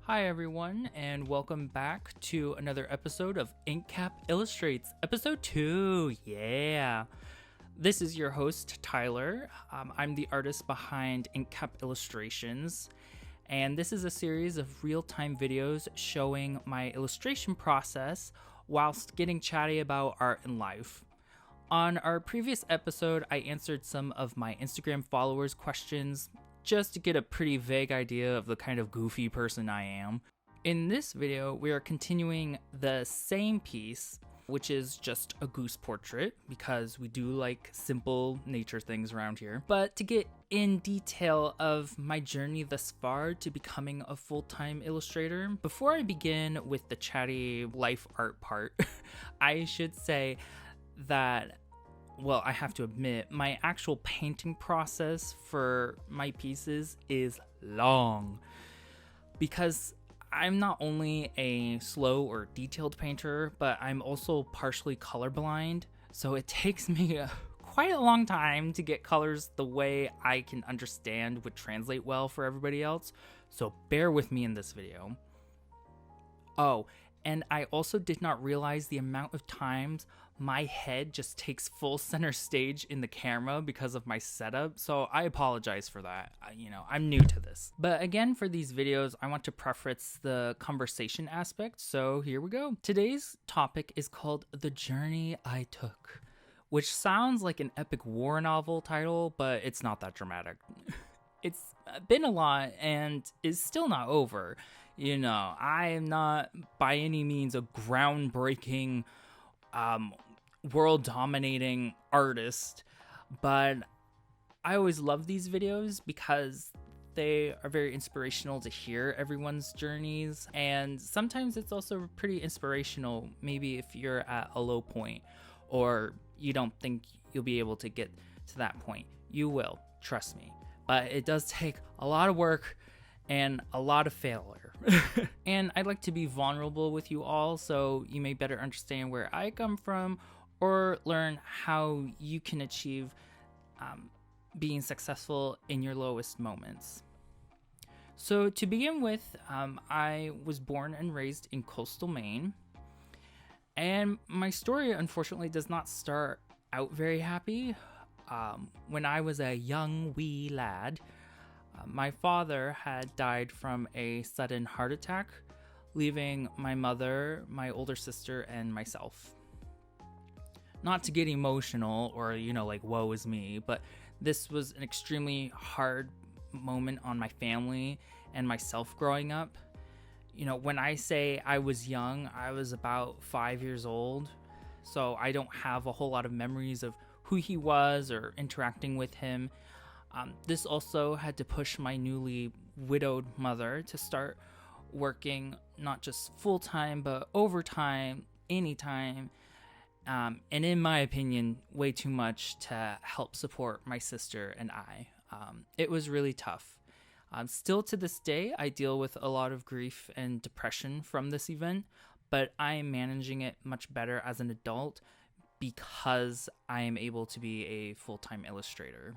Hi everyone, and welcome back to another episode of InkCap Illustrates, episode 2, yeah! This is your host, Tyler. I'm the artist behind InkCap Illustrations, and this is a series of real-time videos showing my illustration process whilst getting chatty about art and life. On our previous episode, I answered some of my Instagram followers' questions, just to get a pretty vague idea of the kind of goofy person I am. In this video, we are continuing the same piece, which is just a goose portrait, because we do like simple nature things around here. But to get in detail of my journey thus far to becoming a full-time illustrator, before I begin with the chatty life art part, I should say that I have to admit, my actual painting process for my pieces is long, because I'm not only a slow or detailed painter, but I'm also partially colorblind, so it takes me quite a long time to get colors the way I can understand would translate well for everybody else, so bear with me in this video. Oh, and I also did not realize the amount of times my head just takes full center stage in the camera because of my setup, so I apologize for that. I'm new to this. But again, for these videos, I want to preface the conversation aspect, so here we go. Today's topic is called The Journey I Took, which sounds like an epic war novel title, but it's not that dramatic. It's been a lot and is still not over. I am not by any means a groundbreaking, world-dominating artist, but I always love these videos because they are very inspirational to hear everyone's journeys, and sometimes it's also pretty inspirational, maybe if you're at a low point or you don't think you'll be able to get to that point. You will, trust me. But it does take a lot of work and a lot of failure. And I'd like to be vulnerable with you all so you may better understand where I come from or learn how you can achieve being successful in your lowest moments. So to begin with, I was born and raised in coastal Maine, and my story unfortunately does not start out very happy. When I was a young wee lad, my father had died from a sudden heart attack, leaving my mother, my older sister, and myself. Not to get emotional or, woe is me, but this was an extremely hard moment on my family and myself growing up. When I say I was young, I was about 5 years old, so I don't have a whole lot of memories of who he was or interacting with him. This also had to push my newly widowed mother to start working not just full-time but overtime, anytime, and in my opinion, way too much to help support my sister and I. It was really tough. Still to this day, I deal with a lot of grief and depression from this event, but I am managing it much better as an adult because I am able to be a full-time illustrator.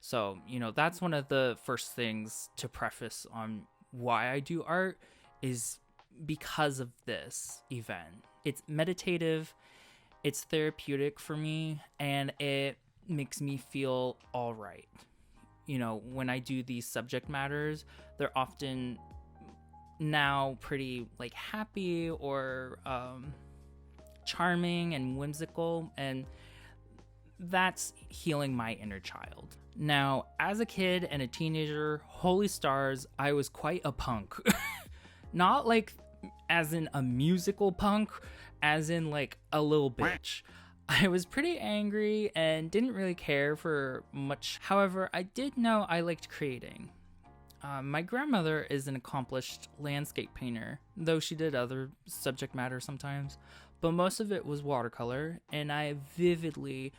So, that's one of the first things to preface on why I do art, is because of this event. It's meditative, it's therapeutic for me, and it makes me feel all right. When I do these subject matters, they're often now pretty happy or charming and whimsical, and that's healing my inner child. Now, as a kid and a teenager, holy stars, I was quite a punk. Not as in a musical punk, as in a little bitch. I was pretty angry and didn't really care for much. However, I did know I liked creating. My grandmother is an accomplished landscape painter, though she did other subject matter sometimes, but most of it was watercolor, and I vividly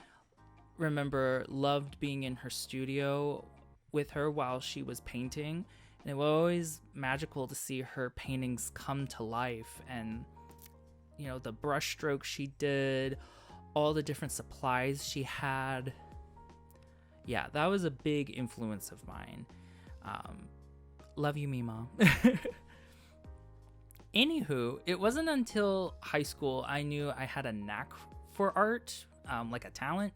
remember loved being in her studio with her while she was painting, and it was always magical to see her paintings come to life, and the brush strokes she did, all the different supplies she had. Yeah, that was a big influence of mine. Love you, Mima. Anywho, it wasn't until high school I knew I had a knack for art, like a talent.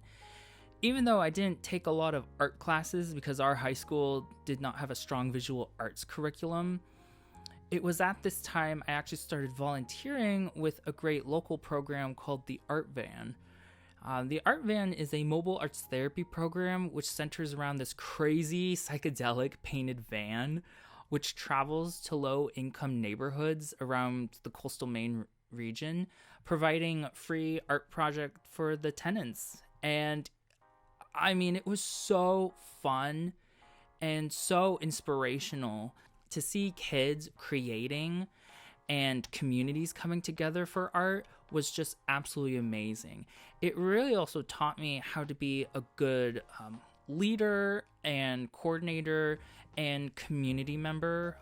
Even though I didn't take a lot of art classes because our high school did not have a strong visual arts curriculum, it was at this time I actually started volunteering with a great local program called the Art Van. The Art Van is a mobile arts therapy program which centers around this crazy psychedelic painted van which travels to low-income neighborhoods around the coastal Maine region, providing free art project for the tenants. And I mean, it was so fun and so inspirational to see kids creating and communities coming together for art was just absolutely amazing. It really also taught me how to be a good leader and coordinator and community member.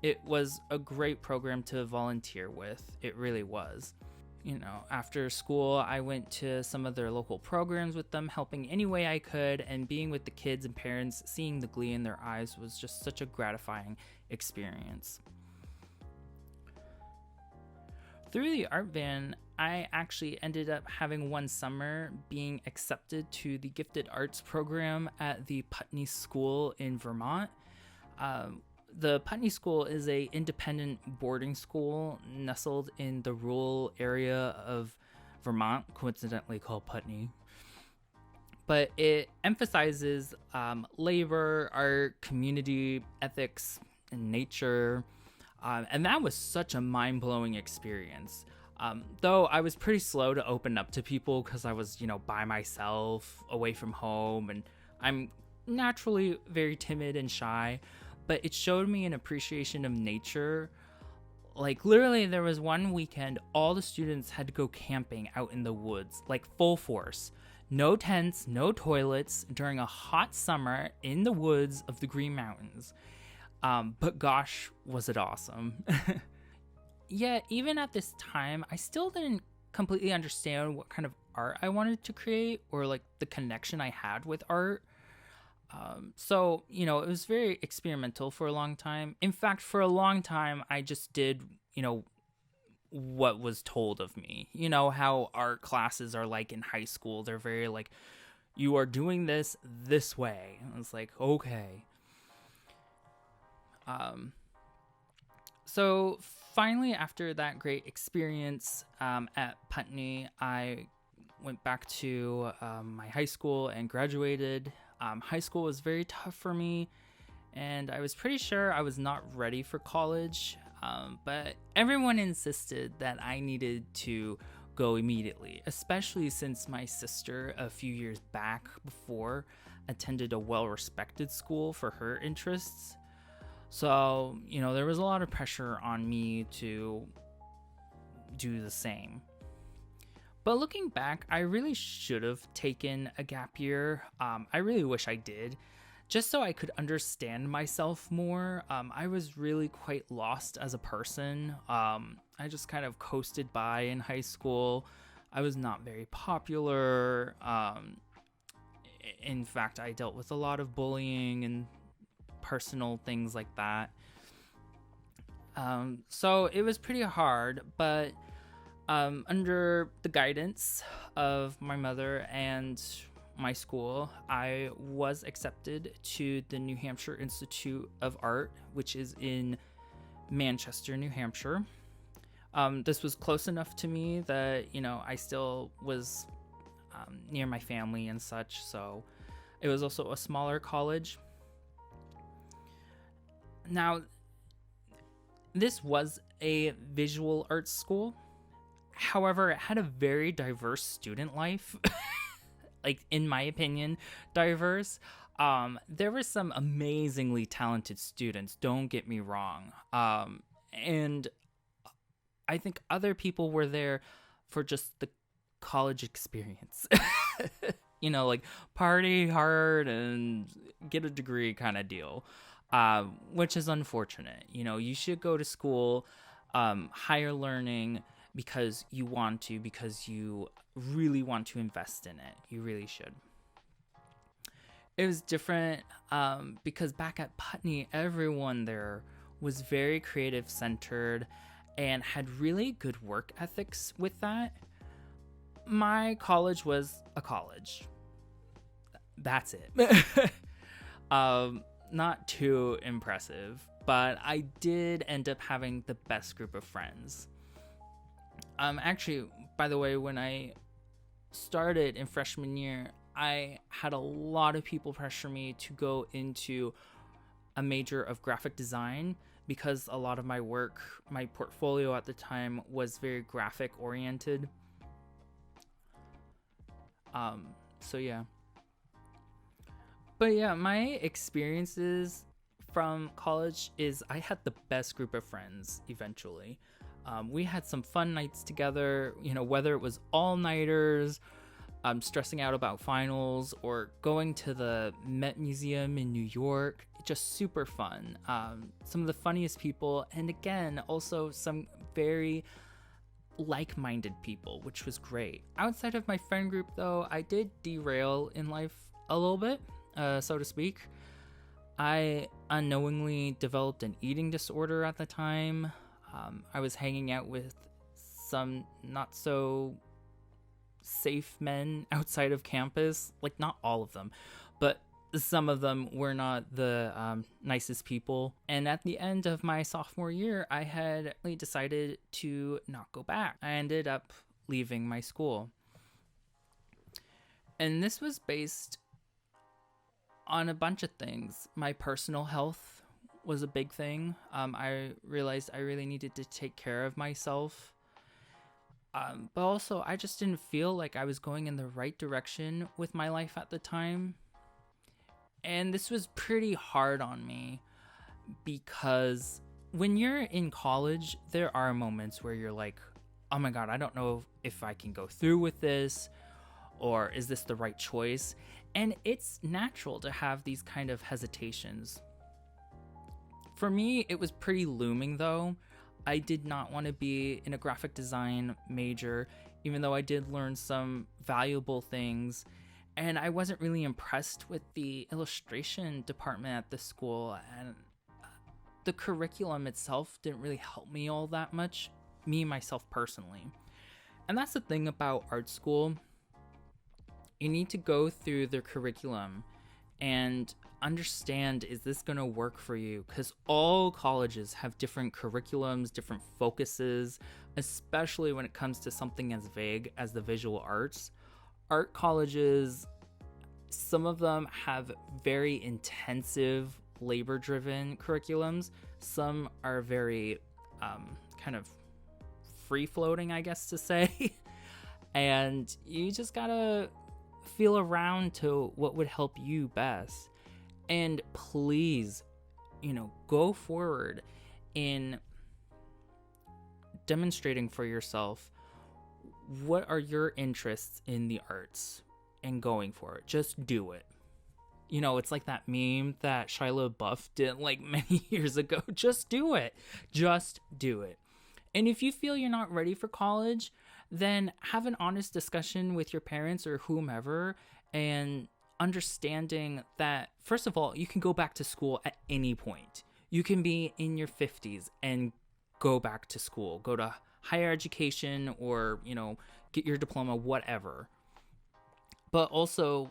It was a great program to volunteer with. It really was. You know, after school, I went to some of their local programs with them, helping any way I could, and being with the kids and parents, seeing the glee in their eyes was just such a gratifying experience. Through the Art Van, I actually ended up having one summer being accepted to the Gifted Arts program at the Putney School in Vermont. The Putney School is a independent boarding school nestled in the rural area of Vermont, coincidentally called Putney. But it emphasizes labor, art, community, ethics, and nature. And that was such a mind-blowing experience. Though I was pretty slow to open up to people because I was, by myself, away from home, and I'm naturally very timid and shy. But it showed me an appreciation of nature. Like, literally, there was one weekend, all the students had to go camping out in the woods, like full force. No tents, no toilets, during a hot summer in the woods of the Green Mountains. But gosh, was it awesome. Yeah, even at this time, I still didn't completely understand what kind of art I wanted to create or like the connection I had with art. So, it was very experimental for a long time. In fact, for a long time, I just did, what was told of me. You know, how art classes are like in high school. They're very like, you are doing this way. And it's like, okay. So finally, after that great experience at Putney, I went back to my high school and graduated. High school was very tough for me, and I was pretty sure I was not ready for college, but everyone insisted that I needed to go immediately, especially since my sister a few years back before attended a well-respected school for her interests. So, there was a lot of pressure on me to do the same. But looking back, I really should have taken a gap year. I really wish I did, just so I could understand myself more. I was really quite lost as a person. I just kind of coasted by in high school. I was not very popular. In fact, I dealt with a lot of bullying and personal things like that. So it was pretty hard, but under the guidance of my mother and my school, I was accepted to the New Hampshire Institute of Art, which is in Manchester, New Hampshire. This was close enough to me that, I still was near my family and such, so it was also a smaller college. Now, this was a visual arts school. However, it had a very diverse student life. Like, in my opinion, diverse. There were some amazingly talented students, don't get me wrong. And I think other people were there for just the college experience. Like party hard and get a degree kind of deal. Which is unfortunate. You should go to school, higher learning because you want to, because you really want to invest in it. You really should. It was different because back at Putney, everyone there was very creative centered, and had really good work ethics with that. My college was a college. That's it. Not too impressive, but I did end up having the best group of friends. Actually, by the way, when I started in freshman year, I had a lot of people pressure me to go into a major of graphic design because a lot of my work, my portfolio at the time, was very graphic oriented. So yeah. But yeah, my experiences from college is I had the best group of friends eventually. We had some fun nights together, whether it was all-nighters, stressing out about finals, or going to the Met Museum in New York. Just super fun. Some of the funniest people, and again, also some very like-minded people, which was great. Outside of my friend group, though, I did derail in life a little bit, so to speak. I unknowingly developed an eating disorder at the time. I was hanging out with some not so safe men outside of campus. Like, not all of them, but some of them were not the nicest people. And at the end of my sophomore year, I had decided to not go back. I ended up leaving my school. And this was based on a bunch of things. My personal health was a big thing. I realized I really needed to take care of myself. But also, I just didn't feel like I was going in the right direction with my life at the time. And this was pretty hard on me because when you're in college, there are moments where you're like, oh my God, I don't know if I can go through with this, or is this the right choice? And it's natural to have these kind of hesitations. For me, it was pretty looming though. I did not want to be in a graphic design major, even though I did learn some valuable things. And I wasn't really impressed with the illustration department at the school. And the curriculum itself didn't really help me all that much, me myself personally. And that's the thing about art school. You need to go through the curriculum and understand, is this going to work for you? Because all colleges have different curriculums, different focuses, especially when it comes to something as vague as the visual arts. Art colleges, some of them have very intensive labor-driven curriculums. Some are very kind of free-floating, I guess to say. And you just gotta feel around to what would help you best. And please, go forward in demonstrating for yourself what are your interests in the arts and going for it. Just do it. It's like that meme that Shia LaBeouf did like many years ago. Just do it. Just do it. And if you feel you're not ready for college, then have an honest discussion with your parents or whomever, and understanding that, first of all, you can go back to school at any point. You can be in your 50s and go back to school, go to higher education, or, get your diploma, whatever. But also,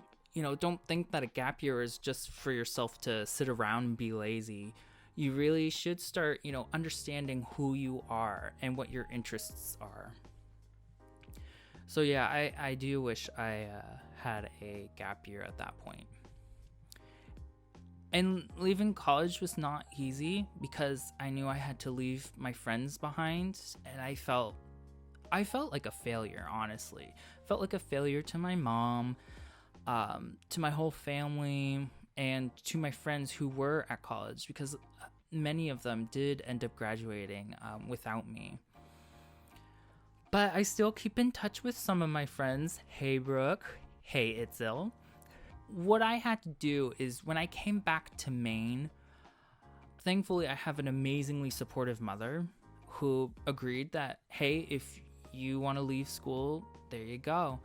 don't think that a gap year is just for yourself to sit around and be lazy. You really should start, understanding who you are and what your interests are. So yeah, I do wish I had a gap year at that point. And leaving college was not easy because I knew I had to leave my friends behind, and I felt like a failure, honestly. Felt like a failure to my mom, to my whole family, and to my friends who were at college, because many of them did end up graduating without me. But I still keep in touch with some of my friends. Hey, Brooke. Hey, Itzel. What I had to do is, when I came back to Maine, thankfully I have an amazingly supportive mother who agreed that, hey, if you want to leave school, there you go.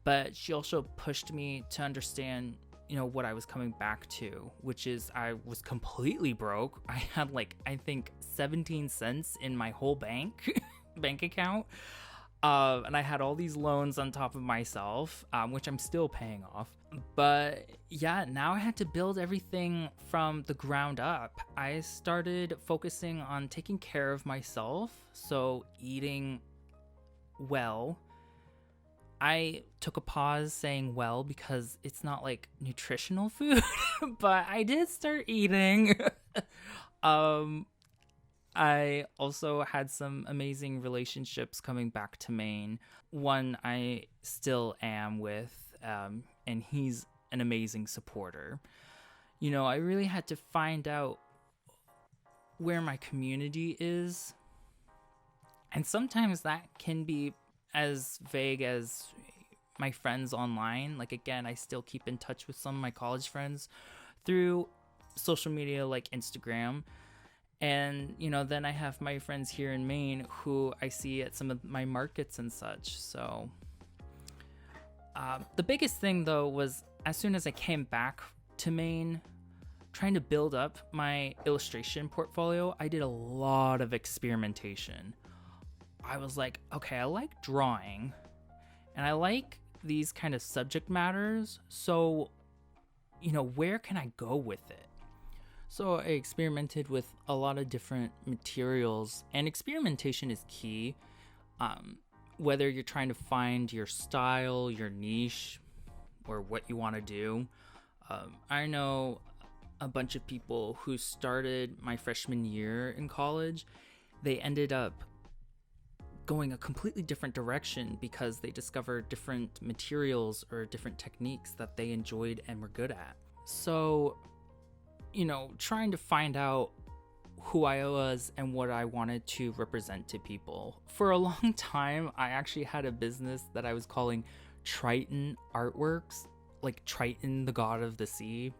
But she also pushed me to understand, what I was coming back to, which is I was completely broke. I had I think 17 cents in my whole bank account. And I had all these loans on top of myself, which I'm still paying off. But yeah, now I had to build everything from the ground up. I started focusing on taking care of myself, so eating well. I took a pause saying well because it's not like nutritional food, but I did start eating. I also had some amazing relationships coming back to Maine. One I still am with, and he's an amazing supporter. You know, I really had to find out where my community is. And sometimes that can be as vague as my friends online. Like, again, I still keep in touch with some of my college friends through social media like Instagram. And, you know, then I have my friends here in Maine who I see at some of my markets and such. So the biggest thing, though, was as soon as I came back to Maine, trying to build up my illustration portfolio, I did a lot of experimentation. I was like, okay, I like drawing and I like these kind of subject matters. So, you know, where can I go with it? So I experimented with a lot of different materials, and experimentation is key. Whether you're trying to find your style, your niche, or what you want to do. I know a bunch of people who started my freshman year in college. They ended up going a completely different direction because they discovered different materials or different techniques that they enjoyed and were good at. So, you know, trying to find out who I was and what I wanted to represent to people. For a long time, I actually had a business that I was calling Triton Artworks, like Triton, the god of the sea.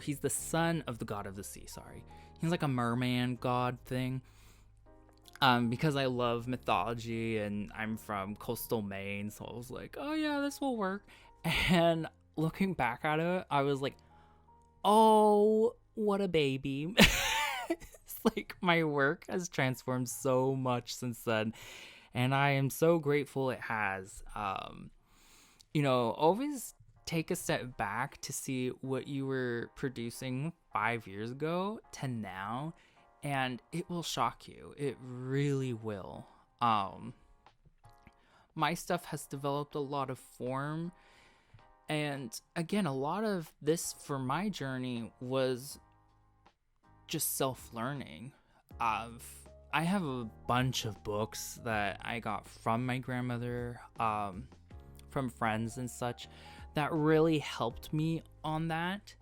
He's the son of the god of the sea, sorry. He's like a merman god thing. Because I love mythology and I'm from coastal Maine, so I was like, oh yeah, this will work. And looking back at it, I was like, oh, what a baby. It's like my work has transformed so much since then, and I am so grateful it has. Always take a step back to see what you were producing 5 years ago to now, and it will shock you. It really will. My stuff has developed a lot of form. And again, a lot of this for my journey was just self-learning. I have a bunch of books that I got from my grandmother, from friends and such, that really helped me on that.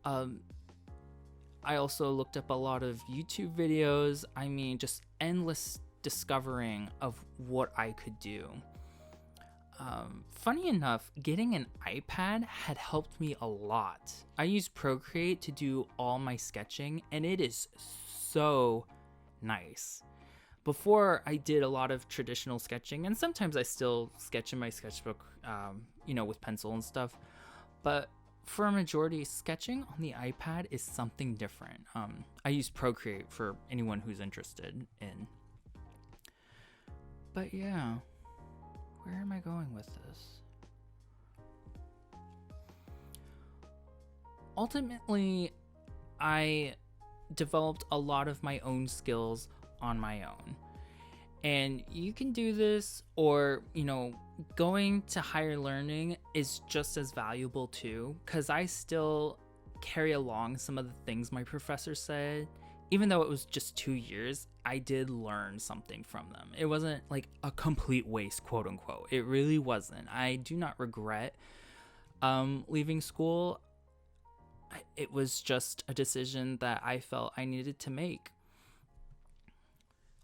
I also looked up a lot of YouTube videos. I mean, just endless discovering of what I could do. Funny enough, getting an iPad had helped me a lot. I use Procreate to do all my sketching, and it is so nice. Before, I did a lot of traditional sketching, and sometimes I still sketch in my sketchbook, with pencil and stuff. But for a majority, sketching on the iPad is something different. I use Procreate for anyone who's interested in. But yeah. Where am I going with this? Ultimately, I developed a lot of my own skills on my own. And you can do this, or, going to higher learning is just as valuable too, because I still carry along some of the things my professor said. Even though it was just 2 years, I did learn something from them. It wasn't like a complete waste, quote unquote. It really wasn't. I do not regret leaving school. It was just a decision that I felt I needed to make.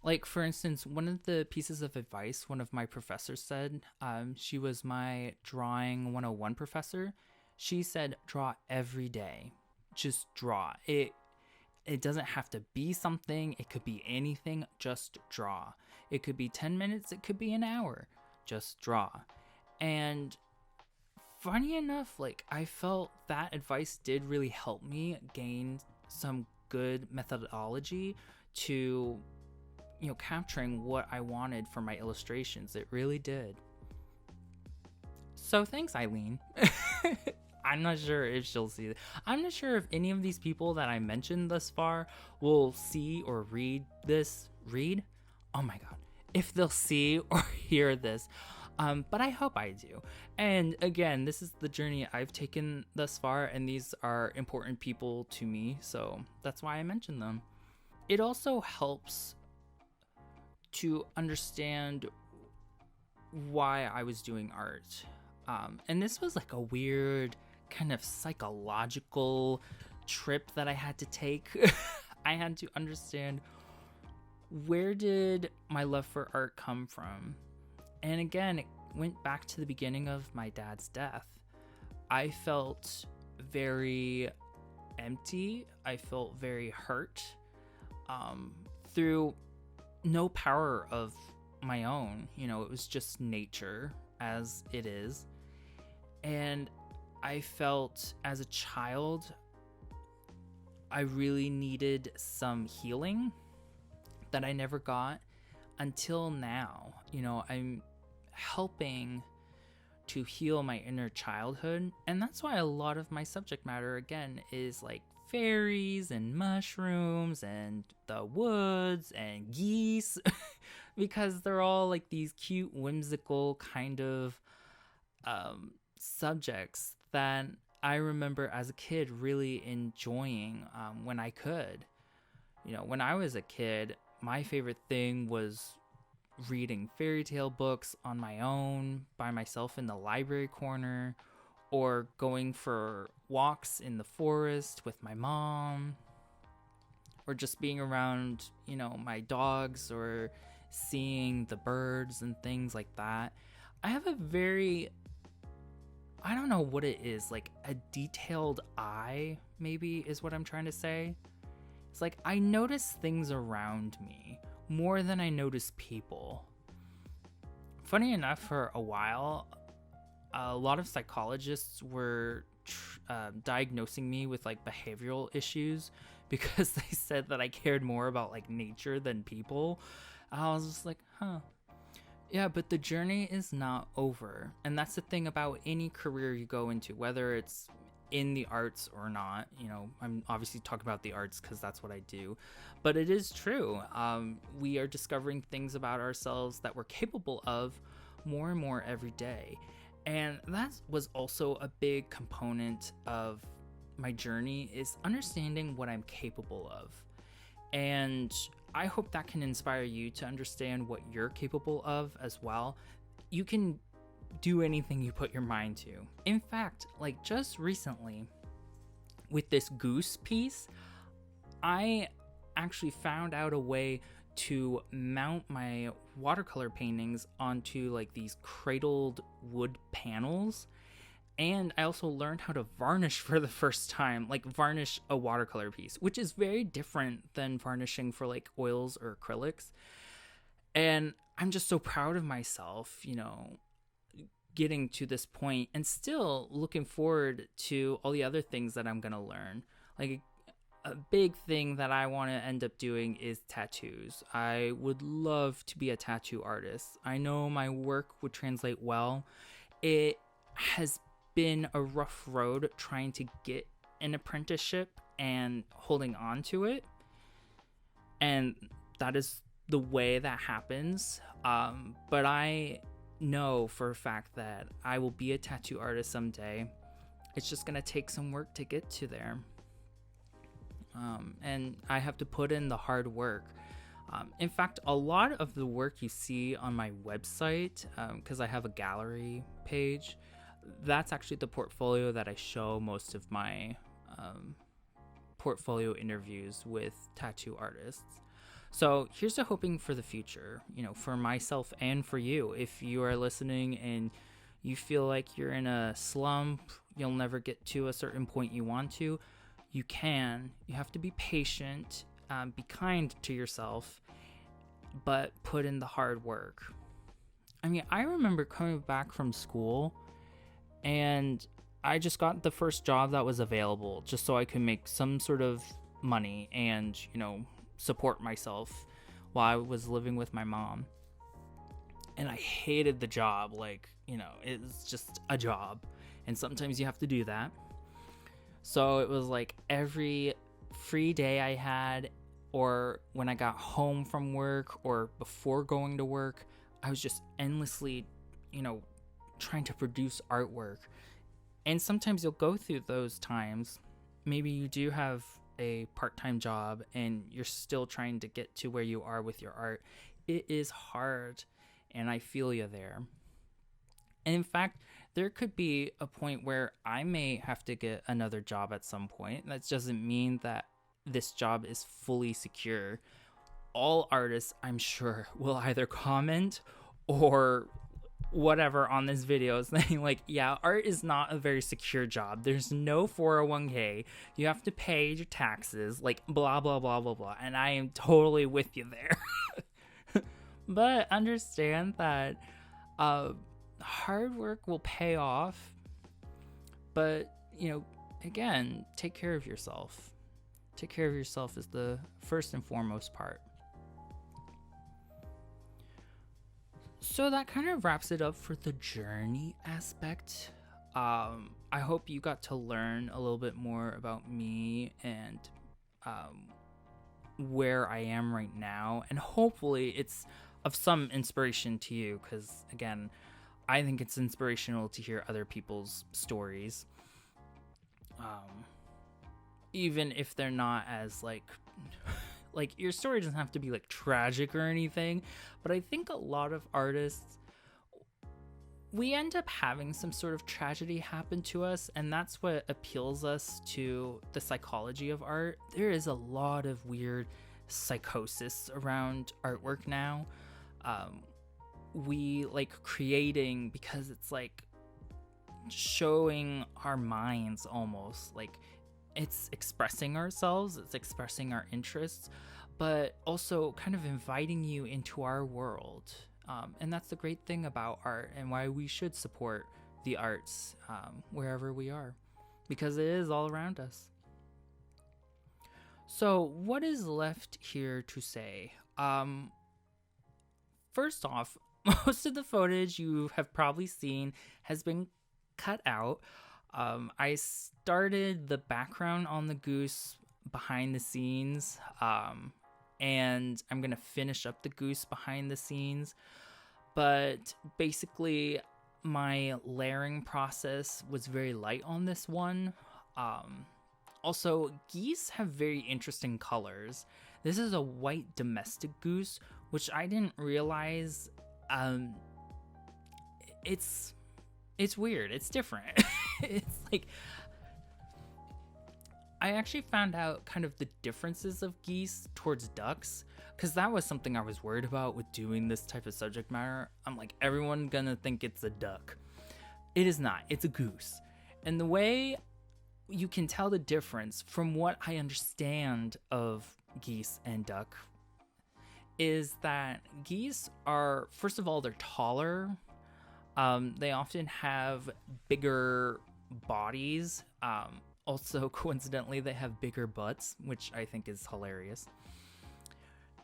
Like, for instance, one of the pieces of advice one of my professors said, she was my drawing 101 professor. She said, draw every day. Just draw. It doesn't have to be something. It could be anything. Just draw. It could be 10 minutes. It could be an hour. Just draw. And funny enough, I felt that advice did really help me gain some good methodology to, capturing what I wanted for my illustrations. It really did. So thanks, Eileen. I'm not sure if she'll see it. I'm not sure if any of these people that I mentioned thus far will see or read this. Oh my god. If they'll see or hear this. But I hope I do. And again, this is the journey I've taken thus far, and these are important people to me, so that's why I mentioned them. It also helps to understand why I was doing art. And this was like a weird kind of psychological trip that I had to take. I had to understand, where did my love for art come from? And again, it went back to the beginning of my dad's death. I felt very empty. I felt very hurt through no power of my own. It was just nature as it is. And I felt as a child, I really needed some healing that I never got until now. I'm helping to heal my inner childhood, and that's why a lot of my subject matter, again, is like fairies and mushrooms and the woods and geese because they're all like these cute, whimsical kind of subjects that I remember as a kid really enjoying when I could. When I was a kid, my favorite thing was reading fairy tale books on my own by myself in the library corner, or going for walks in the forest with my mom, or just being around, my dogs, or seeing the birds and things like that. I have a very, I don't know what it is, like a detailed eye, maybe is what I'm trying to say. It's like I notice things around me more than I notice people. Funny enough, for a while, a lot of psychologists were diagnosing me with like behavioral issues because they said that I cared more about like nature than people. I was just like, yeah, but the journey is not over. And that's the thing about any career you go into, whether it's in the arts or not. I'm obviously talking about the arts because that's what I do, but it is true. We are discovering things about ourselves that we're capable of more and more every day. And that was also a big component of my journey, is understanding what I'm capable of. And I hope that can inspire you to understand what you're capable of as well. You can do anything you put your mind to. In fact, like just recently with this Goose piece, I actually found out a way to mount my watercolor paintings onto like these cradled wood panels. And I also learned how to varnish for the first time, like varnish a watercolor piece, which is very different than varnishing for like oils or acrylics. And I'm just so proud of myself, getting to this point, and still looking forward to all the other things that I'm gonna learn. Like a big thing that I want to end up doing is tattoos. I would love to be a tattoo artist. I know my work would translate well. It has been a rough road trying to get an apprenticeship and holding on to it, and that is the way that happens. But I know for a fact that I will be a tattoo artist someday. It's just gonna take some work to get to there, and I have to put in the hard work. In fact, a lot of the work you see on my website, because I have a gallery page, that's actually the portfolio that I show most of my portfolio interviews with tattoo artists. So here's to hoping for the future, for myself and for you. If you are listening and you feel like you're in a slump, you'll never get to a certain point you want to, you can. You have to be patient, be kind to yourself, but put in the hard work. I mean, I remember coming back from school and I just got the first job that was available just so I could make some sort of money and, support myself while I was living with my mom. And I hated the job. Like, you know, it's just a job. And sometimes you have to do that. So it was like every free day I had, or when I got home from work, or before going to work, I was just endlessly, you know, trying to produce artwork. And sometimes you'll go through those times. Maybe you do have a part-time job and you're still trying to get to where you are with your art. It is hard, and I feel you there. And in fact, there could be a point where I may have to get another job at some point. That doesn't mean that this job is fully secure. All artists, I'm sure, will either comment or whatever on this video saying like, yeah, art is not a very secure job. There's no 401k. You have to pay your taxes, like blah, blah, blah, blah, blah. And I am totally with you there. But understand that hard work will pay off. But, you know, again, take care of yourself. Take care of yourself is the first and foremost part. So that kind of wraps it up for the journey aspect. I hope you got to learn a little bit more about me and where I am right now. And hopefully it's of some inspiration to you, because again, I think it's inspirational to hear other people's stories. Even if they're not as like your story doesn't have to be like tragic or anything, but I think a lot of artists, we end up having some sort of tragedy happen to us, and that's what appeals us to the psychology of art. There is a lot of weird psychosis around artwork now. We like creating because it's like showing our minds almost, like it's expressing ourselves, it's expressing our interests, but also kind of inviting you into our world. And that's the great thing about art, and why we should support the arts wherever we are, because it is all around us. So what is left here to say? First off, most of the footage you have probably seen has been cut out. I started the background on the goose behind the scenes, and I'm gonna finish up the goose behind the scenes, but basically my layering process was very light on this one. Also, geese have very interesting colors. This is a white domestic goose, which I didn't realize. It's weird. It's different. It's like, I actually found out kind of the differences of geese towards ducks, because that was something I was worried about with doing this type of subject matter. I'm like, everyone gonna think it's a duck. It is not. It's a goose. And the way you can tell the difference, from what I understand of geese and duck, is that geese are, first of all, they're taller. They often have bigger bodies. Also, coincidentally, they have bigger butts, which I think is hilarious.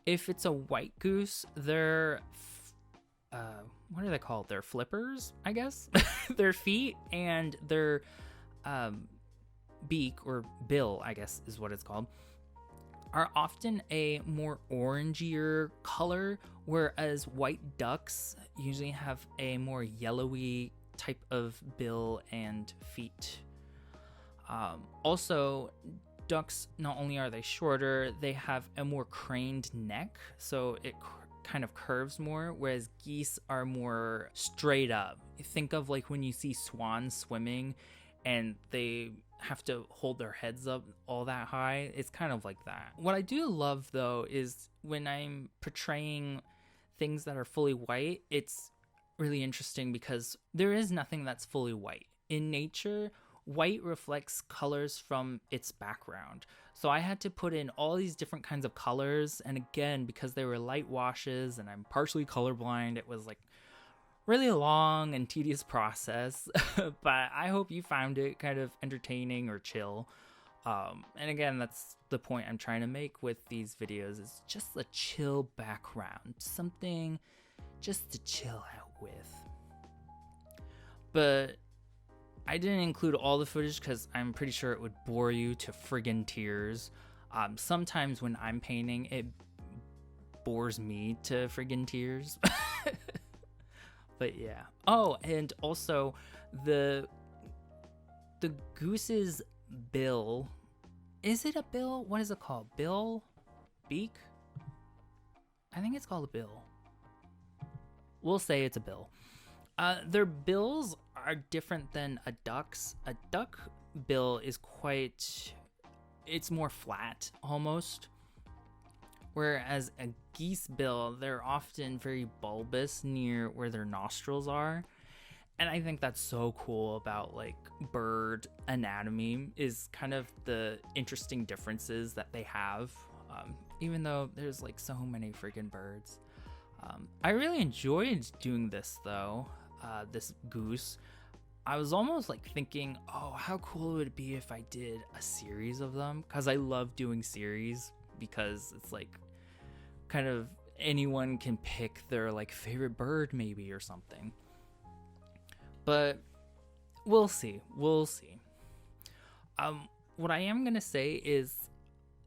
If it's a white goose, they're, what are they called? They're flippers, I guess? Their feet and their beak, or bill, I guess is what it's called, are often a more orangier color, whereas white ducks usually have a more yellowy type of bill and feet. Also, ducks, not only are they shorter, they have a more craned neck, so it kind of curves more, whereas geese are more straight up. Think of like when you see swans swimming and they have to hold their heads up all that high. It's kind of like that. What I do love though is when I'm portraying things that are fully white, it's really interesting because there is nothing that's fully white. In nature, white reflects colors from its background. So I had to put in all these different kinds of colors, and again, because they were light washes and I'm partially colorblind, it was like really long and tedious process. But I hope you found it kind of entertaining or chill. And again, that's the point I'm trying to make with these videos, is just a chill background, something just to chill out with. But I didn't include all the footage because I'm pretty sure it would bore you to friggin' tears. Sometimes when I'm painting, it bores me to friggin' tears. But yeah. Oh, and also the goose's bill. Is it a bill? What is it called? Bill? Beak? I think it's called a bill. We'll say it's a bill. Their bills are different than a duck's. A duck bill is it's more flat almost. Whereas a geese bill, they're often very bulbous near where their nostrils are. And I think that's so cool about like bird anatomy, is kind of the interesting differences that they have. Even though there's like so many freaking birds. I really enjoyed doing this though, this goose. I was almost like thinking, oh, how cool would it be if I did a series of them? Because I love doing series, because it's like kind of anyone can pick their like favorite bird maybe or something. But we'll see. What I am going to say is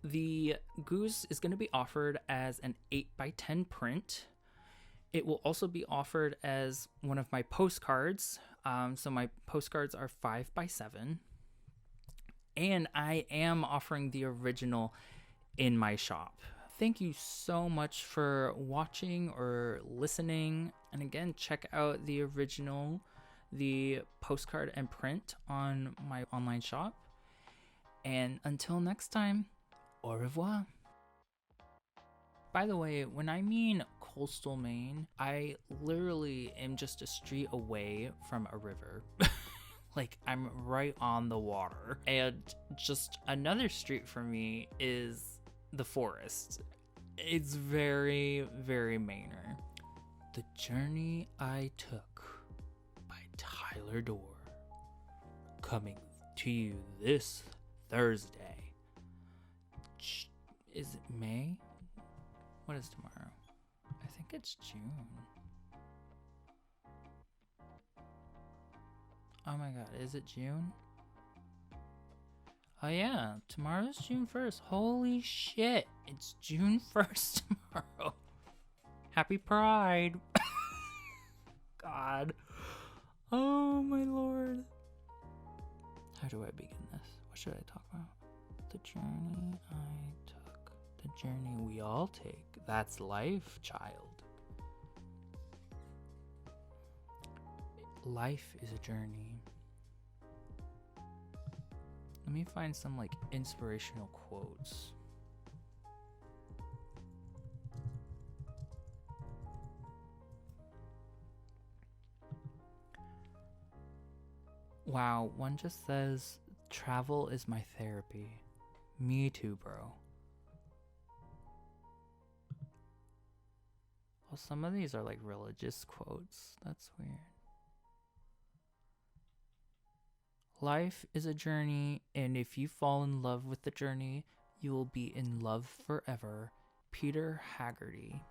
the goose is going to be offered as an 8x10 print. It will also be offered as one of my postcards. So my postcards are 5x7. And I am offering the original in my shop. Thank you so much for watching or listening. And again, check out the original, the postcard and print on my online shop. And until next time, au revoir. By the way, when I mean coastal Maine, I literally am just a street away from a river. Like, I'm right on the water. And just another street for me is the forest. It's very, very Mainer. The Journey I Took by Tyler Dorr. Coming to you this Thursday. Is it May? What is tomorrow? I think it's June. Oh my god, is it June? Oh yeah, tomorrow's June 1st. Holy shit, it's June 1st tomorrow. Happy Pride. God. Oh my lord. How do I begin this? What should I talk about? The journey I took. The journey we all take. That's life, child. Life is a journey. Let me find some like inspirational quotes. Wow, one just says, travel is my therapy. Me too, bro. Well, some of these are like religious quotes. That's weird. Life is a journey, and if you fall in love with the journey, you will be in love forever. Peter Haggerty.